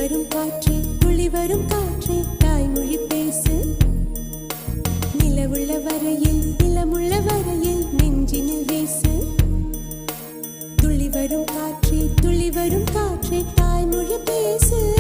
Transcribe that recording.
வரும் காற்றே துளி வரும் காற்றே தாய்மொழி பேசு. நிலவுள்ள வரையில் நிலமுள்ள வரையில் நெஞ்சினில் வீசு. துளி வரும் காற்றே தாய்மொழி பேசு.